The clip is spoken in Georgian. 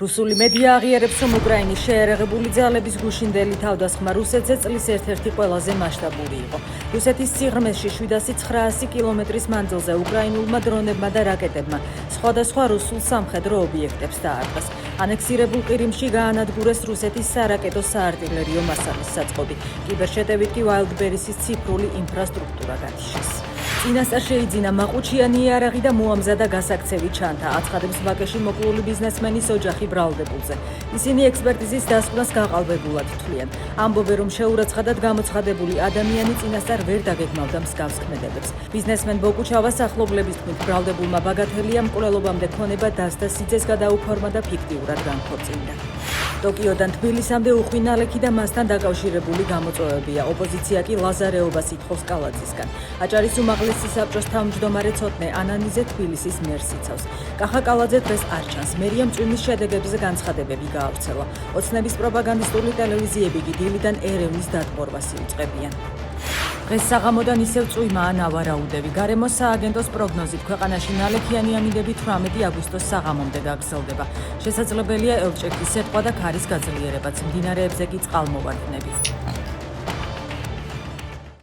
რუსული მედია აღიარებს, რომ უკრაინის შეიარაღებული ძალების გუშინდელი თავდასხმა რუსეთზე წლის ერთ-ერთი ყველაზე მასშტაბური იყო. რუსეთის სიღრმეში 700-900 კილომეტრის მანძილზე უკრაინულმა დრონებმა და რაკეტებმა სხვადასხვა რუსულ სამხედრო ობიექტებს დაარტყეს. ანექსირებულ ყირიმში გაანადგურეს რუსეთის სარაკეტო საარტილერიო მასალის საწყობი. კიბერშეტევით კი Wildberries-ის ციფრული ინფრასტრუქტურა გათიშეს. წინასწარ შეიძინა მაყუჩიანი იარაღი და მოამზადა გასაქცევი ჩანთა, აცხადებს ვაკეში მოკლული ბიზნესმენის ოჯახი ბრალდებულზე. ისინი ექსპერტიზის დასკვნას გაყალბებულად თვლიან. ამბობენ, რომ შეურაცხადად გამოცხადებული ადამიანი წინასწარ ვერ დაგეგმავდა მსგავს ქმედებებს. ბიზნესმენ ბოკუჩავას ახლობლების თქმით, ბრალდებულმა ბაგათელია მკვლელობამდე ქონება დასდა სიძეს გადაუფორმა და ფიქტიურად განქორწინდა. ტოკიოდან თბილისამდე უხვინალექი და მასთან დაკავშირებული გამოწვევებია. ოპოზიცია კი ლაზარეობას ითხოვს კალაძისგან. აჭარის უმაღლესი საბჭოს თავმჯდომარე ცოტნე ანანიძე თბილისის მერს იცავს. კახა კალაძე დღეს არ ჩანს. მერია მწვიმის შედეგებზე განცხადებები გაავრცელა. ოცნების პროპაგანდისტული ტელევიზიები კი დილიდან ერევნის დატბორვას იუწყებიან. დღეს საღამოდან ისევ წვიმაა ნავარაუდები. გარემოს სააგენტოს პროგნოზით ქვეყანაში ნალექიანი ამინდები 18 აგვისტოს საღამომდე გაგრძელდება. შესაძლებელია ელჭექის სეტყვა და ქარის გაძლიერებაც. მდინარეებზე კი წყალმოვარდნები.